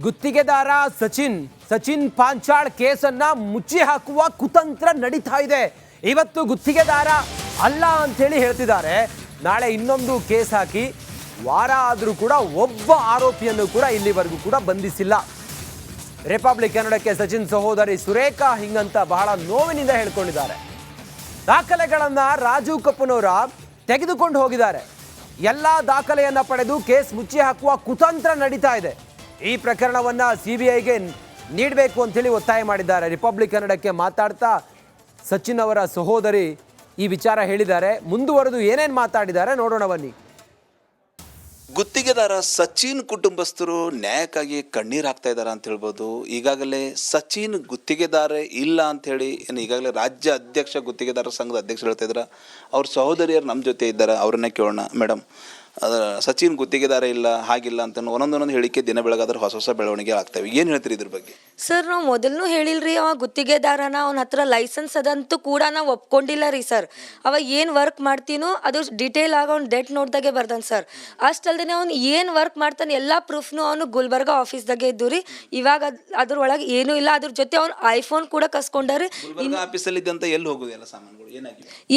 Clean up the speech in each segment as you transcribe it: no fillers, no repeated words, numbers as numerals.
ಗುತ್ತಿಗೆದಾರ ಸಚಿನ್ ಪಾಂಚಾಳ್ ಕೇಸನ್ನ ಮುಚ್ಚಿ ಹಾಕುವ ಕುತಂತ್ರ ನಡೀತಾ ಇದೆ. ಇವತ್ತು ಗುತ್ತಿಗೆದಾರ ಅಲ್ಲ ಅಂತ ಹೇಳಿ ಹೇಳ್ತಿದ್ದಾರೆ. ನಾಳೆ ಇನ್ನೊಂದು ಕೇಸ್ ಹಾಕಿ ವಾರ ಆದರೂ ಕೂಡ ಒಬ್ಬ ಆರೋಪಿಯನ್ನು ಕೂಡ ಇಲ್ಲಿವರೆಗೂ ಕೂಡ ಬಂಧಿಸಿಲ್ಲ. ರಿಪಬ್ಲಿಕ್ ಕನ್ನಡಕ್ಕೆ ಸಚಿನ್ ಸಹೋದರಿ ಸುರೇಖಾ ಹಿಂಗಂತ ಬಹಳ ನೋವಿನಿಂದ ಹೇಳ್ಕೊಂಡಿದ್ದಾರೆ. ದಾಖಲೆಗಳನ್ನ ರಾಜು ಕಪ್ಪನವರ ತೆಗೆದುಕೊಂಡು ಹೋಗಿದ್ದಾರೆ. ಎಲ್ಲ ದಾಖಲೆಯನ್ನ ಪಡೆದು ಕೇಸ್ ಮುಚ್ಚಿ ಹಾಕುವ ಕುತಂತ್ರ ನಡೀತಾ ಇದೆ. ಈ ಪ್ರಕರಣವನ್ನ ಸಿಬಿಐಗೆ ನೀಡಬೇಕು ಅಂತೇಳಿ ಒತ್ತಾಯ ಮಾಡಿದ್ದಾರೆ. ರಿಪಬ್ಲಿಕ್ ಕನ್ನಡಕ್ಕೆ ಮಾತಾಡ್ತಾ ಸಚಿನ್ ಅವರ ಸಹೋದರಿ ಈ ವಿಚಾರ ಹೇಳಿದ್ದಾರೆ. ಮುಂದುವರೆದು ಏನೇನು ಮಾತಾಡಿದ್ದಾರೆ ನೋಡೋಣ ಬನ್ನಿ. ಗುತ್ತಿಗೆದಾರ ಸಚಿನ್ ಕುಟುಂಬಸ್ಥರು ನ್ಯಾಯಕ್ಕಾಗಿ ಕಣ್ಣೀರು ಹಾಕ್ತಾ ಇದ್ದಾರೆ ಅಂತ ಹೇಳ್ಬೋದು. ಈಗಾಗಲೇ ಸಚಿನ್ ಗುತ್ತಿಗೆದಾರ ಇಲ್ಲ ಅಂತ ಹೇಳಿ ಈಗಾಗಲೇ ರಾಜ್ಯ ಅಧ್ಯಕ್ಷ ಗುತ್ತಿಗೆದಾರ ಸಂಘದ ಅಧ್ಯಕ್ಷರು ಹೇಳ್ತಾ ಇದ್ದಾರೆ. ಅವ್ರ ಸಹೋದರಿಯರು ನಮ್ಮ ಜೊತೆ ಇದ್ದಾರೆ, ಅವ್ರನ್ನೇ ಕೇಳೋಣ. ಮೇಡಮ್, ಸಚಿನ್ ಗುತ್ತಿಗೆದಾರ ಇಲ್ಲ ಹಾಗಿಲ್ಲ ಅಂತ ಒಂದೊಂದೊಂದು ಹೇಳಿಕೆ ದಿನ ಬೆಳಗಾದ್ರೆ ಹೊಸ ಬೆಳವಣಿಗೆ ಆಗ್ತವೆ. ಏನು ಹೇಳ್ತೀರಿ ಇದ್ರ ಬಗ್ಗೆ? ಸರ್, ನಾವು ಮೊದಲು ಹೇಳಿಲ್ರಿ, ಅವ ಗುತ್ತಿಗೆದಾರನ ಅವನ ಹತ್ರ ಲೈಸೆನ್ಸ್ ಅದಂತೂ ಕೂಡ ನಾವು ಒಪ್ಕೊಂಡಿಲ್ಲ ರೀ ಸರ್. ಅವ ಏನು ವರ್ಕ್ ಮಾಡ್ತೀನೋ ಅದು ಡೀಟೇಲ್ ಆಗಿ ಅವ್ನು ಡೆಟ್ ನೋಡ್ದಾಗೆ ಬರ್ದಾನೆ ಸರ್. ಅಷ್ಟಲ್ದೇ ಅವ್ನು ಏನು ವರ್ಕ್ ಮಾಡ್ತಾನೆ ಎಲ್ಲ ಪ್ರೂಫ್ನು ಅವನು ಗುಲ್ಬರ್ಗಾ ಆಫೀಸ್ದಾಗೆ ಇದ್ದು ರೀ. ಇವಾಗ ಅದ್ರೊಳಗೆ ಏನೂ ಇಲ್ಲ. ಅದ್ರ ಜೊತೆ ಅವ್ನು ಐಫೋನ್ ಕೂಡ ಕಸ್ಕೊಂಡಾರಿ. ಆಫೀಸಲ್ಲಿ ಇದ್ದಂತ ಎಲ್ಲಿ ಹೋಗುದು ಎಲ್ಲ ಸಾಮಾನುಗಳು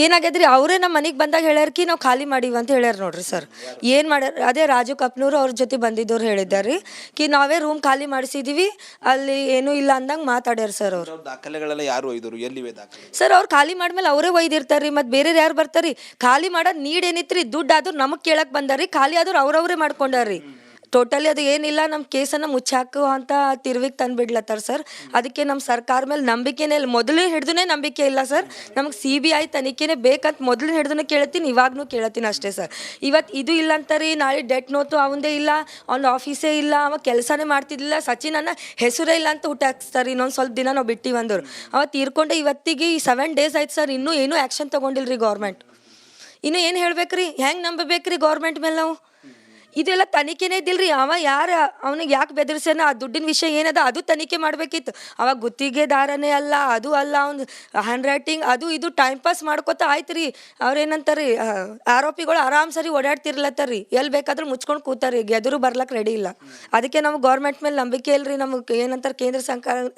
ಏನಾಗ್ಯದ್ರಿ, ಅವರೇ ನಮ್ಮ ಮನೆಗೆ ಬಂದಾಗ ಹೇಳ್ಯಾರಕಿ ನಾವು ಖಾಲಿ ಮಾಡೀವಿ ಅಂತ ಹೇಳ್ಯಾರ ನೋಡ್ರಿ ಸರ್. ಏನು ಮಾಡ್ಯಾರ, ಅದೇ ರಾಜು ಕಪ್ನೂರು ಅವ್ರ ಜೊತೆ ಬಂದಿದ್ದವ್ರು ಹೇಳಿದ್ದಾರೆ ಕಿ ನಾವೇ ರೂಮ್ ಖಾಲಿ ಮಾಡಿಸಿದೀವಿ, ಅಲ್ಲಿ ಏನೂ ಇಲ್ಲ ಅಂದಂಗೆ ಮಾತಾಡ್ಯಾರ ಸರ್. ಅವರು ದಾಖಲೆಗಳೆಲ್ಲ ಯಾರು ಒಯ್ದರು, ಎಲ್ಲಿವೆ ದಾಖಲೆ? ಸರ್, ಅವ್ರು ಖಾಲಿ ಮಾಡ್ಮೇಲೆ ಅವರೇ ಒಯ್ದಿರ್ತಾರ್ರಿ. ಮತ್ತು ಬೇರೆ ಯಾರು ಬರ್ತಾರ್ರಿ? ಖಾಲಿ ಮಾಡೋದು ನೀಡ್ ಏನಿತ್ರಿ, ದುಡ್ಡು ಆದ್ರೂ ನಮಗೆ ಕೇಳಕ್ಕೆ ಬಂದಾರ್ರಿ, ಖಾಲಿ ಆದ್ರೂ ಅವ್ರವ್ರೇ ಮಾಡ್ಕೊಂಡಾರ್ರಿ. ಟೋಟಲಿ ಅದು ಏನಿಲ್ಲ, ನಮ್ಮ ಕೇಸನ್ನು ಮುಚ್ಚಾಕು ಅಂತ ತಿರುವಿಗೆ ತಂದುಬಿಡ್ಲತ್ತಾರ ಸರ್. ಅದಕ್ಕೆ ನಮ್ಮ ಸರ್ಕಾರ ಮೇಲೆ ನಂಬಿಕೆನೇ ಇಲ್ಲ. ಮೊದಲೇ ಹಿಡ್ದು ನಂಬಿಕೆ ಇಲ್ಲ ಸರ್. ನಮಗೆ CBI ತನಿಖೆನೇ ಬೇಕಂತ ಮೊದಲು ಹಿಡ್ದು ಕೇಳತ್ತೀನಿ, ಇವಾಗೂ ಕೇಳತ್ತೀನಿ ಅಷ್ಟೇ ಸರ್. ಇವತ್ತು ಇದು ಇಲ್ಲ ಅಂತಾರೀ, ನಾಳೆ ಡೆಟ್ ನೋತು ಅವಂದೇ ಇಲ್ಲ, ಅವ್ನ ಆಫೀಸೇ ಇಲ್ಲ, ಅವ ಕೆಲಸನೇ ಮಾಡ್ತಿದ್ದಿಲ್ಲ, ಸಚಿನ್ ಅನ್ನ ಹೆಸರೇ ಇಲ್ಲ ಅಂತ ಹುಟ್ಟಾಕ್ಸ್ತಾರೆ. ಇನ್ನೊಂದು ಸ್ವಲ್ಪ ದಿನ ನಾವು ಬಿಟ್ಟು ಬಂದವರು ಅವ ತೀರ್ಕೊಂಡೆ. ಇವತ್ತಿಗೆ 7 days ಆಯ್ತು ಸರ್, ಇನ್ನೂ ಏನೂ ಆ್ಯಕ್ಷನ್ ತೊಗೊಂಡಿಲ್ರಿ ಗೌರ್ಮೆಂಟ್. ಇನ್ನೂ ಏನು ಹೇಳ್ಬೇಕ್ರಿ, ಹೆಂಗೆ ನಂಬಬೇಕ್ರಿ ಗೌರ್ಮೆಂಟ್ ಮೇಲೆ ನಾವು? ಇದೆಲ್ಲ ತನಿಖೆನೇ ಇದ್ದಿಲ್ರಿ. ಅವ ಯಾರು, ಅವನಿಗೆ ಯಾಕೆ ಬೆದರ್ಸ್ಯಾನ, ಆ ದುಡ್ಡಿನ ವಿಷಯ ಏನದ ಅದು ತನಿಖೆ ಮಾಡಬೇಕಿತ್ತು. ಅವಾಗ ಗುತ್ತಿಗೆದಾರನೇ ಅಲ್ಲ, ಅದು ಅಲ್ಲ, ಅವ್ನು ಹ್ಯಾಂಡ್ ರೈಟಿಂಗ್ ಅದು ಇದು ಟೈಮ್ ಪಾಸ್ ಮಾಡ್ಕೋತಾ ಆಯ್ತು ರೀ. ಅವ್ರೇನಂತಾರೀ, ಆರೋಪಿಗಳು ಆರಾಮ್ ಸರಿ ಓಡಾಡ್ತಿರ್ಲತ್ತಾರ್ರಿ, ಎಲ್ಲಿ ಬೇಕಾದ್ರೂ ಮುಚ್ಕೊಂಡು ಕೂತಾರಿ, ಗೆದರು ಬರ್ಲಕ್ಕೆ ರೆಡಿ ಇಲ್ಲ. ಅದಕ್ಕೆ ನಮ್ಗೆ ಗೌರ್ಮೆಂಟ್ ಮೇಲೆ ನಂಬಿಕೆ ಇಲ್ರಿ. ನಮಗೆ ಏನಂತಾರೆ, ಕೇಂದ್ರ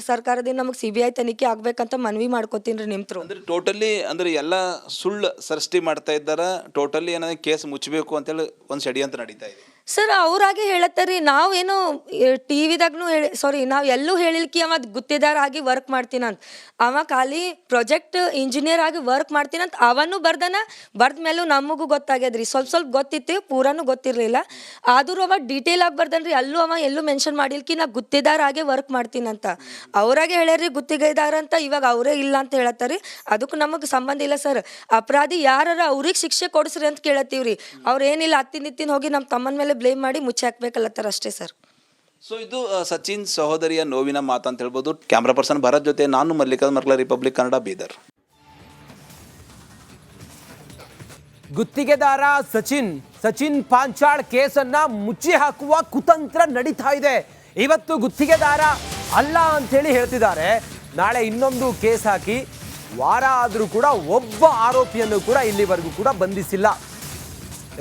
ಸರ್ಕಾರದಿಂದ ನಮಗೆ CBI ತನಿಖೆ ಆಗ್ಬೇಕಂತ ಮನವಿ ಮಾಡ್ಕೋತೀನಿ ರೀ ನಿಮ್ಮ ಥ್ರೂ. ಅಂದ್ರೆ ಟೋಟಲಿ ಅಂದ್ರೆ ಎಲ್ಲ ಸುಳ್ಳು ಸೃಷ್ಟಿ ಮಾಡ್ತಾ ಇದ್ದಾರ. ಟೋಟಲಿ ಏನಾದ್ರೆ ಕೇಸ್ ಮುಚ್ಚಬೇಕು ಅಂತೇಳಿ ಒಂದು ಷಡ್ಯಂತ್ರ ನಡೀತಾ ಇದೆ ಸರ್. ಅವ್ರಾಗೆ ಹೇಳತ್ತಾರ್ರಿ, ನಾವೇನು TV-ದಾಗೂ ನಾವು ಎಲ್ಲೂ ಹೇಳಿಲ್ಕಿ ಅವ ಗುತ್ತಿಗೆದಾರ ಆಗಿ ವರ್ಕ್ ಮಾಡ್ತೀನಂತ. ಅವ ಖಾಲಿ ಪ್ರಾಜೆಕ್ಟ್ ಇಂಜಿನಿಯರ್ ಆಗಿ ವರ್ಕ್ ಮಾಡ್ತೀನಂತ ಅವನು ಬರ್ದನ. ಬರ್ದ ಮೇಲೂ ನಮಗೂ ಗೊತ್ತಾಗ್ಯದ್ರಿ, ಸ್ವಲ್ಪ ಗೊತ್ತಿತ್ತು, ಪೂರಾನು ಗೊತ್ತಿರಲಿಲ್ಲ. ಆದರೂ ಅವ ಡೀಟೇಲ್ ಆಗಿ ಬರ್ದನ್ರಿ. ಅಲ್ಲೂ ಅವ ಎಲ್ಲೂ ಮೆನ್ಷನ್ ಮಾಡಿಲ್ಕಿ ನಾ ಗುತ್ತಿಗೆದಾರ ಆಗಿ ವರ್ಕ್ ಮಾಡ್ತೀನಂತ. ಅವ್ರಾಗೆ ಹೇಳ್ಯಾರ್ರಿ ಗುತ್ತಿಗೆದಾರ ಅಂತ. ಇವಾಗ ಅವರೇ ಇಲ್ಲ ಅಂತ ಹೇಳತ್ತಾರಿ. ಅದಕ್ಕೂ ನಮಗೆ ಸಂಬಂಧ ಇಲ್ಲ ಸರ್. ಅಪರಾಧಿ ಯಾರ ಅವ್ರಿಗೆ ಶಿಕ್ಷೆ ಕೊಡಿಸ್ರಿ ಅಂತ ಕೇಳತ್ತೀವ್ರಿ. ಅವ್ರು ಏನಿಲ್ಲ, ಹತ್ತಿನ ಹೋಗಿ ನಮ್ಮ ತಮ್ಮನ ಮೇಲೆ ಬ್ಲೇಮ್ ಮಾಡಿ ಮುಚ್ಚಿ ಹಾಕ್ಬೇಕಲ್ಲತ್ತಾರ ಅಷ್ಟೇ ಸರ್. ಸೊ ಇದು ಸಚಿನ್ ಸಹೋದರಿಯ ನೋವಿನ ಮಾತು ಅಂತ ಹೇಳ್ಬೋದು. ಕ್ಯಾಮ್ರಾ ಪರ್ಸನ್ ಭರತ್ ಜೊತೆ ನಾನು ಮಲ್ಲಿಕಾರ್ಜುನ್ ಮರ್ಕಲ, ರಿಪಬ್ಲಿಕ್ ಕನ್ನಡ, ಬೀದರ್. ಗುತ್ತಿಗೆದಾರ ಸಚಿನ್ ಪಾಂಚಾಳ್ ಕೇಸನ್ನ ಮುಚ್ಚಿ ಹಾಕುವ ಕುತಂತ್ರ ನಡೀತಾ ಇದೆ. ಇವತ್ತು ಗುತ್ತಿಗೆದಾರ ಅಲ್ಲ ಅಂತ ಹೇಳಿ ಹೇಳ್ತಿದ್ದಾರೆ. ನಾಳೆ ಇನ್ನೊಂದು ಕೇಸ್ ಹಾಕಿ ವಾರ ಆದರೂ ಕೂಡ ಒಬ್ಬ ಆರೋಪಿಯನ್ನು ಕೂಡ ಇಲ್ಲಿವರೆಗೂ ಕೂಡ ಬಂಧಿಸಿಲ್ಲ.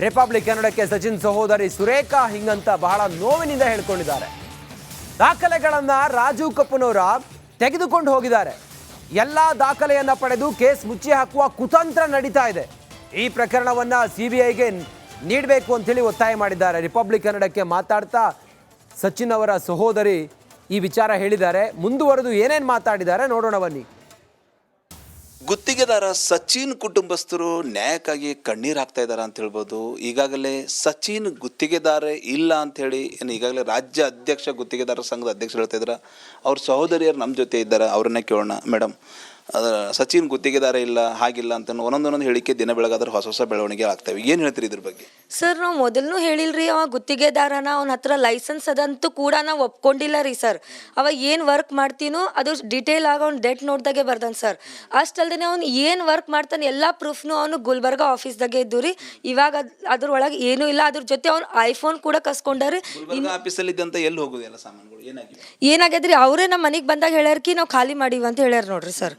ರಿಪಬ್ಲಿಕ್ ಕನ್ನಡಕ್ಕೆ ಸಚಿನ್ ಸಹೋದರಿ ಸುರೇಖಾ ಹಿಂಗಂತ ಬಹಳ ನೋವಿನಿಂದ ಹೇಳ್ಕೊಂಡಿದ್ದಾರೆ. ದಾಖಲೆಗಳನ್ನ ರಾಜು ಕಪ್ಪನವರ ತೆಗೆದುಕೊಂಡು ಹೋಗಿದ್ದಾರೆ. ಎಲ್ಲ ದಾಖಲೆಯನ್ನ ಪಡೆದು ಕೇಸ್ ಮುಚ್ಚಿ ಹಾಕುವ ಕುತಂತ್ರ ನಡೀತಾ ಇದೆ. ಈ ಪ್ರಕರಣವನ್ನ ಸಿಬಿಐಗೆ ನೀಡಬೇಕು ಅಂತೇಳಿ ಒತ್ತಾಯ ಮಾಡಿದ್ದಾರೆ. ರಿಪಬ್ಲಿಕ್ ಕನ್ನಡಕ್ಕೆ ಮಾತಾಡ್ತಾ ಸಚಿನ್ ಅವರ ಸಹೋದರಿ ಈ ವಿಚಾರ ಹೇಳಿದ್ದಾರೆ. ಮುಂದುವರೆದು ಏನೇನು ಮಾತಾಡಿದ್ದಾರೆ ನೋಡೋಣ ಬನ್ನಿ. ಗುತ್ತಿಗೆದಾರ ಸಚಿನ್ ಕುಟುಂಬಸ್ಥರು ನ್ಯಾಯಕ್ಕಾಗಿ ಕಣ್ಣೀರು ಹಾಕ್ತಾ ಇದ್ದಾರೆ ಅಂತ ಹೇಳ್ಬೋದು. ಈಗಾಗಲೇ ಸಚಿನ್ ಗುತ್ತಿಗೆದಾರ ಇಲ್ಲ ಅಂತ ಹೇಳಿ ಈಗಾಗಲೇ ರಾಜ್ಯ ಅಧ್ಯಕ್ಷ ಗುತ್ತಿಗೆದಾರ ಸಂಘದ ಅಧ್ಯಕ್ಷರು ಹೇಳ್ತಾ ಇದ್ದಾರೆ. ಅವ್ರ ಸಹೋದರಿಯರು ನಮ್ಮ ಜೊತೆ ಇದ್ದಾರೆ, ಅವ್ರನ್ನೇ ಕೇಳೋಣ. ಮೇಡಮ್, ಸಚಿನ್ ಗುತ್ತಿಗೆದಾರ ಇಲ್ಲ ಹಾಗಿಲ್ಲ ಅಂತ ಒಂದೊಂದೊಂದು ಹೇಳಿಕೆ ದಿನ ಬೆಳಗಾದ್ರೆ ಹೊಸ ಬೆಳವಣಿಗೆ ಆಗ್ತವೆ. ಏನು ಹೇಳ್ತೀರಿ ಇದ್ರ ಬಗ್ಗೆ? ಸರ್, ನಾವು ಮೊದಲು ಹೇಳಿಲ್ರಿ, ಅವ ಗುತ್ತಿಗೆದಾರನ ಅವನ ಹತ್ರ ಲೈಸೆನ್ಸ್ ಅದಂತೂ ಕೂಡ ನಾವು ಒಪ್ಕೊಂಡಿಲ್ಲ ರೀ ಸರ್. ಅವ ಏನು ವರ್ಕ್ ಮಾಡ್ತೀನೋ ಅದು ಡೀಟೇಲ್ ಆಗಿ ಅವ್ನು ಡೆಟ್ ನೋಡ್ದಾಗೆ ಬರ್ದಾನೆ ಸರ್. ಅಷ್ಟಲ್ದೇ ಅವ್ನು ಏನು ವರ್ಕ್ ಮಾಡ್ತಾನೆ ಎಲ್ಲ ಪ್ರೂಫ್ನು ಅವನು ಗುಲ್ಬರ್ಗಾ ಆಫೀಸ್ದಾಗೆ ಇದ್ದು ರೀ. ಇವಾಗ ಅದ್ರೊಳಗೆ ಏನೂ ಇಲ್ಲ. ಅದ್ರ ಜೊತೆ ಅವ್ನು ಐಫೋನ್ ಕೂಡ ಕಸ್ಕೊಂಡಾರಿ. ಆಫೀಸಲ್ಲಿ ಇದ್ದಂತ ಎಲ್ಲಿ ಹೋಗುದು ಎಲ್ಲ ಸಾಮಾನುಗಳು ಏನಾಗ್ಯದ್ರಿ, ಅವರೇ ನಮ್ಮ ಮನೆಗೆ ಬಂದಾಗ ಹೇಳ್ಯಾರಕಿ ನಾವು ಖಾಲಿ ಮಾಡೀವಿ ಅಂತ ಹೇಳ್ಯಾರ ನೋಡ್ರಿ ಸರ್.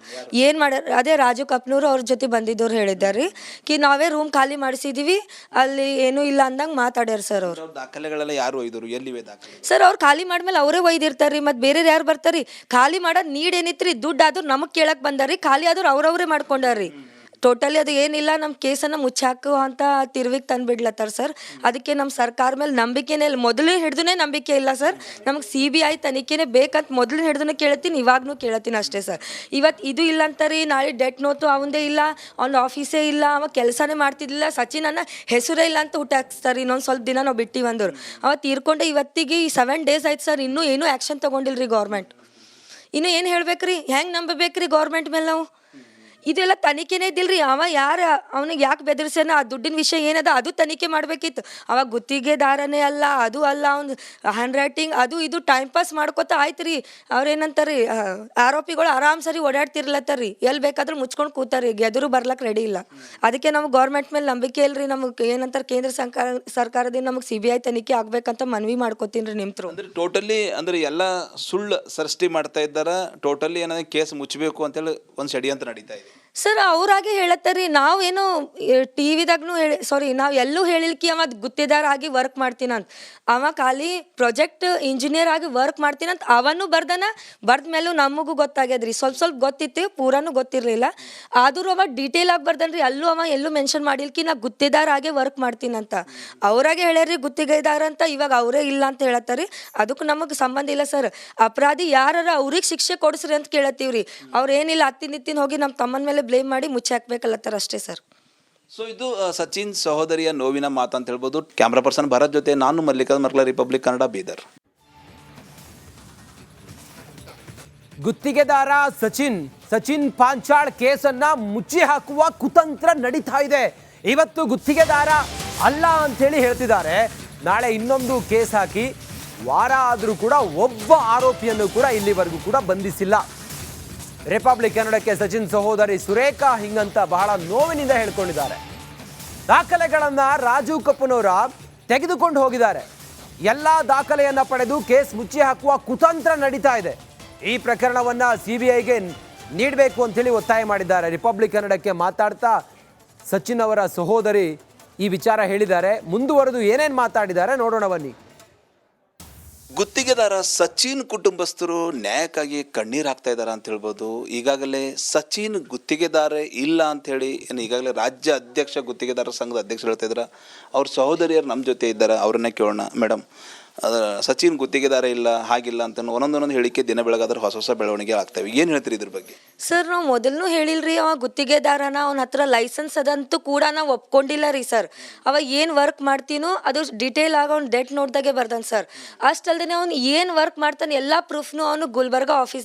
ಏನು ಮಾಡ್ಯಾರ ಅದೇ ರಾಜು ಕಪ್ನೂರು ಅವ್ರ ಜೊತೆ ಬಂದಿದ್ದವ್ರು ಹೇಳಿದ್ದಾರೆ ಕಿ ನಾವೇ ರೂಮ್ ಖಾಲಿ ಮಾಡಿಸಿದೀವಿ ಅಲ್ಲಿ ಏನೂ ಇಲ್ಲ ಅಂದಂಗೆ ಮಾತಾಡ್ಯಾರ ಸರ್ ಅವ್ರು. ದಾಖಲೆಗಳೆಲ್ಲ ಯಾರು ಒಯ್ದರು, ಎಲ್ಲಿವೆ ದಾಖಲೆ? ಸರ್ ಅವ್ರು ಖಾಲಿ ಮಾಡ್ಮೇಲೆ ಅವರೇ ಒಯ್ದಿರ್ತಾರ್ರಿ, ಮತ್ತು ಬೇರೆ ಯಾರು ಬರ್ತಾರ್ರಿ? ಖಾಲಿ ಮಾಡೋದು ನೀಡ್ ಏನಿತ್ರಿ, ದುಡ್ಡು ಆದ್ರೂ ನಮಗೆ ಕೇಳಕ್ಕೆ ಬಂದಾರ್ರಿ, ಖಾಲಿ ಆದ್ರೂ ಅವ್ರವ್ರೇ ಮಾಡ್ಕೊಂಡಾರ್ರಿ. ಟೋಟಲಿ ಅದು ಏನಿಲ್ಲ, ನಮ್ಮ ಕೇಸನ್ನು ಮುಚ್ಚಾಕು ಅಂತ ತಿರುವಿಗೆ ತಂದುಬಿಡ್ಲತ್ತಾರ ಸರ್. ಅದಕ್ಕೆ ನಮ್ಮ ಸರ್ಕಾರ ಮೇಲೆ ನಂಬಿಕೆನೇ ಇಲ್ಲ, ಮೊದಲೇ ಹಿಡ್ದೇ ನಂಬಿಕೆ ಇಲ್ಲ ಸರ್. ನಮಗೆ CBI ತನಿಖೆನೇ ಬೇಕಂತ ಮೊದಲು ಹಿಡ್ದು ಕೇಳತ್ತೀನಿ, ಇವಾಗೂ ಕೇಳತ್ತೀನಿ ಅಷ್ಟೇ ಸರ್. ಇವತ್ತು ಇದು ಇಲ್ಲ ಅಂತಾರೀ, ನಾಳೆ ಡೆಟ್ ನೋತು ಅವಂದೇ ಇಲ್ಲ, ಅವ್ನ ಆಫೀಸೇ ಇಲ್ಲ, ಅವ ಕೆಲಸನೇ ಮಾಡ್ತಿದ್ದಿಲ್ಲ, ಸಚಿನ್ ಅನ್ನ ಹೆಸರೇ ಇಲ್ಲ ಅಂತ ಹುಟ್ಟಾಕ್ಸ್ತಾರೆ. ಇನ್ನೊಂದು ಸ್ವಲ್ಪ ದಿನ ನಾವು ಬಿಟ್ಟು ಬಂದವ್ರು ಅವತ್ತು ತೀರ್ಕೊಂಡೆ. ಇವತ್ತಿಗೆ 7 days ಆಯ್ತು ಸರ್, ಇನ್ನೂ ಏನೂ ಆ್ಯಕ್ಷನ್ ತೊಗೊಂಡಿಲ್ರಿ ಗೌರ್ಮೆಂಟ್. ಇನ್ನು ಏನು ಹೇಳ್ಬೇಕ್ರಿ, ಹೆಂಗೆ ನಂಬಬೇಕ್ರಿ ಗೌರ್ಮೆಂಟ್ ಮೇಲೆ ನಾವು? ಇದೆಲ್ಲ ತನಿಖೆನೇ ಇದ್ದಿಲ್ರಿ. ಅವ ಯಾರು, ಅವನಿಗೆ ಯಾಕೆ ಬೆದರ್ಸ್ಯಾನ, ಆ ದುಡ್ಡಿನ ವಿಷಯ ಏನದ ಅದು ತನಿಖೆ ಮಾಡಬೇಕಿತ್ತು. ಅವಾಗ ಗುತ್ತಿಗೆದಾರನೇ ಅಲ್ಲ, ಅದು ಅಲ್ಲ, ಅವ್ನು ಹ್ಯಾಂಡ್ ರೈಟಿಂಗ್ ಅದು ಇದು ಟೈಮ್ ಪಾಸ್ ಮಾಡ್ಕೊತ ಆಯ್ತು ರೀ. ಅವ್ರೇನಂತಾರೀ, ಆರೋಪಿಗಳು ಆರಾಮ್ ಸರಿ ಓಡಾಡ್ತಿರ್ಲತ್ತಾರ್ರಿ, ಎಲ್ಲಿ ಬೇಕಾದ್ರೂ ಮುಚ್ಕೊಂಡು ಕೂತಾರಿ, ಗೆದರು ಬರ್ಲಕ್ಕೆ ರೆಡಿ ಇಲ್ಲ. ಅದಕ್ಕೆ ನಮ್ಗೆ ಗೌರ್ಮೆಂಟ್ ಮೇಲೆ ನಂಬಿಕೆ ಇಲ್ರಿ. ನಮಗೆ ಏನಂತಾರೆ ಕೇಂದ್ರ ಸರ್ಕಾರದಿಂದ ನಮಗೆ CBI ತನಿಖೆ ಆಗ್ಬೇಕಂತ ಮನವಿ ಮಾಡ್ಕೋತೀನಿ ರೀ ನಿಮ್ಮ ಥ್ರೂ. ಅಂದ್ರೆ ಟೋಟಲಿ ಅಂದ್ರೆ ಎಲ್ಲ ಸುಳ್ಳು ಸೃಷ್ಟಿ ಮಾಡ್ತಾ ಇದ್ದಾರ, ಟೋಟಲಿ ಏನಾದ್ರೆ ಕೇಸ್ ಮುಚ್ಚಬೇಕು ಅಂತೇಳಿ ಒಂದು ಷಡ್ಯಂತ್ರ ನಡೀತಾ ಇದೆ ಸರ್. ಅವ್ರಾಗೆ ಹೇಳತ್ತಾರ್ರಿ, ನಾವೇನು TV-ದಾಗೂ ನಾವು ಎಲ್ಲೂ ಹೇಳಿಲ್ಕಿ ಅವ ಗುತ್ತಿದಾರ ಆಗಿ ವರ್ಕ್ ಮಾಡ್ತೀನಂತ. ಅವ ಖಾಲಿ ಪ್ರಾಜೆಕ್ಟ್ ಇಂಜಿನಿಯರ್ ಆಗಿ ವರ್ಕ್ ಮಾಡ್ತೀನಂತ ಅವನು ಬರ್ದ ಮೇಲೂ ನಮಗೂ ಗೊತ್ತಾಗ್ಯದ್ರಿ. ಸ್ವಲ್ಪ ಗೊತ್ತಿತ್ತು, ಪೂರಾನು ಗೊತ್ತಿರಲಿಲ್ಲ. ಆದರೂ ಅವ ಡೀಟೇಲ್ ಆಗಿ ಬರ್ದನ್ರಿ, ಎಲ್ಲೂ ಮೆನ್ಷನ್ ಮಾಡಿಲ್ಕಿ ನಾ ಗುತ್ತಿದಾರ ಆಗಿ ವರ್ಕ್ ಮಾಡ್ತೀನಂತ. ಅವ್ರಾಗೆ ಹೇಳ್ಯಾರ್ರಿ ಗುತ್ತಿಗೆದಾರ ಅಂತ, ಇವಾಗ ಅವರೇ ಇಲ್ಲ ಅಂತ ಹೇಳತ್ತಾರಿ. ಅದಕ್ಕೂ ನಮಗೆ ಸಂಬಂಧ ಇಲ್ಲ ಸರ್. ಅಪರಾಧಿ ಯಾರ ಅವ್ರಿಗೆ ಶಿಕ್ಷೆ ಕೊಡಿಸ್ರಿ ಅಂತ ಕೇಳತ್ತೀವ್ರಿ. ಅವ್ರೇನಿಲ್ಲ ಹತ್ತಿನ ಹೋಗಿ ನಮ್ಮ ತಮ್ಮನ ಮೇಲೆ ಬ್ಲೇಮ್ ಮಾಡಿ ಮುಚ್ಚಿ ಹಾಕ್ಬೇಕಲ್ಲತ್ತಾರ ಅಷ್ಟೇ ಸರ್. ಸೊ ಇದು ಸಚಿನ್ ಸಹೋದರಿಯ ನೋವಿನ ಮಾತು ಅಂತ ಹೇಳ್ಬೋದು. ಕ್ಯಾಮ್ರಾ ಪರ್ಸನ್ ಭರತ್ ಜೊತೆ ನಾನು ಮಲ್ಲಿಕಾರ್ಜುನ್ ಮರ್ಕಲ, ರಿಪಬ್ಲಿಕ್ ಕನ್ನಡ, ಬೀದರ್. ಗುತ್ತಿಗೆದಾರ ಸಚಿನ್ ಪಾಂಚಾಳ್ ಕೇಸನ್ನ ಮುಚ್ಚಿ ಹಾಕುವ ಕುತಂತ್ರ ನಡೀತಾ ಇದೆ. ಇವತ್ತು ಗುತ್ತಿಗೆದಾರ ಅಲ್ಲ ಅಂತೇಳಿ ಹೇಳ್ತಿದ್ದಾರೆ, ನಾಳೆ ಇನ್ನೊಂದು ಕೇಸ್ ಹಾಕಿ ವಾರ ಆದರೂ ಕೂಡ ಒಬ್ಬ ಆರೋಪಿಯನ್ನು ಕೂಡ ಇಲ್ಲಿವರೆಗೂ ಕೂಡ ಬಂಧಿಸಿಲ್ಲ. ರಿಪಬ್ಲಿಕ್ ಕನ್ನಡಕ್ಕೆ ಸಚಿನ್ ಸಹೋದರಿ ಸುರೇಖಾ ಹಿಂಗಂತ ಬಹಳ ನೋವಿನಿಂದ ಹೇಳ್ಕೊಂಡಿದ್ದಾರೆ. ದಾಖಲೆಗಳನ್ನ ರಾಜು ಕಪ್ಪನವರ ತೆಗೆದುಕೊಂಡು ಹೋಗಿದ್ದಾರೆ. ಎಲ್ಲ ದಾಖಲೆಯನ್ನ ಪಡೆದು ಕೇಸ್ ಮುಚ್ಚಿ ಹಾಕುವ ಕುತಂತ್ರ ನಡೀತಾ ಇದೆ. ಈ ಪ್ರಕರಣವನ್ನ CBIಗೆ ನೀಡಬೇಕು ಅಂತೇಳಿ ಒತ್ತಾಯ ಮಾಡಿದ್ದಾರೆ. ರಿಪಬ್ಲಿಕ್ ಕನ್ನಡಕ್ಕೆ ಮಾತಾಡ್ತಾ ಸಚಿನ್ ಅವರ ಸಹೋದರಿ ಈ ವಿಚಾರ ಹೇಳಿದ್ದಾರೆ. ಮುಂದುವರೆದು ಏನೇನು ಮಾತಾಡಿದ್ದಾರೆ ನೋಡೋಣ ಬನ್ನಿ. ಗುತ್ತಿಗೆದಾರ ಸಚಿನ್ ಕುಟುಂಬಸ್ಥರು ನ್ಯಾಯಕ್ಕಾಗಿ ಕಣ್ಣೀರು ಹಾಕ್ತಾ ಇದ್ದಾರೆ ಅಂತ ಹೇಳ್ಬೋದು. ಈಗಾಗಲೇ ಸಚಿನ್ ಗುತ್ತಿಗೆದಾರ ಇಲ್ಲ ಅಂಥೇಳಿ ಈಗಾಗಲೇ ರಾಜ್ಯ ಅಧ್ಯಕ್ಷ ಗುತ್ತಿಗೆದಾರ ಸಂಘದ ಅಧ್ಯಕ್ಷರು ಹೇಳ್ತಾ ಇದ್ದಾರೆ. ಅವ್ರ ಸಹೋದರಿಯರು ನಮ್ಮ ಜೊತೆ ಇದ್ದಾರೆ, ಅವ್ರನ್ನೇ ಕೇಳೋಣ. ಮೇಡಮ್, ಸಚಿನ್ ಗುತ್ತಿಗೆದಾರ ಇಲ್ಲ, ಹಾಗಿಲ್ಲ ಅಂತ ಒಂದೊಂದು ಹೇಳಿಕೆ ದಿನ ಬೆಳಗಾದ್ರೆ ಹೊಸ ಬೆಳವಣಿಗೆ ಆಗ್ತವೆ. ಏನು ಹೇಳ್ತೀರಿ ಇದ್ರ ಬಗ್ಗೆ? ಸರ್, ನಾವು ಮೊದಲು ಹೇಳಿಲ್ರಿ ಅವ ಗುತ್ತಿಗೆದಾರನ, ಅವನ ಹತ್ರ ಲೈಸೆನ್ಸ್ ಅದಂತೂ ಕೂಡ ನಾವು ಒಪ್ಕೊಂಡಿಲ್ಲ ರೀ ಸರ್. ಅವ ಏನು ವರ್ಕ್ ಮಾಡ್ತೀನೋ ಅದು ಡೀಟೇಲ್ ಆಗಿ ಅವ್ನು ಡೆಟ್ ನೋಟ್ದಾಗೆ ಬರ್ದಾನೆ ಸರ್. ಅಷ್ಟಲ್ದೇ ಅವ್ನು ಏನು ವರ್ಕ್ ಮಾಡ್ತಾನೆ ಎಲ್ಲ ಪ್ರೂಫ್ನು ಅವನು ಗುಲ್ಬರ್ಗ ಆಫೀಸ್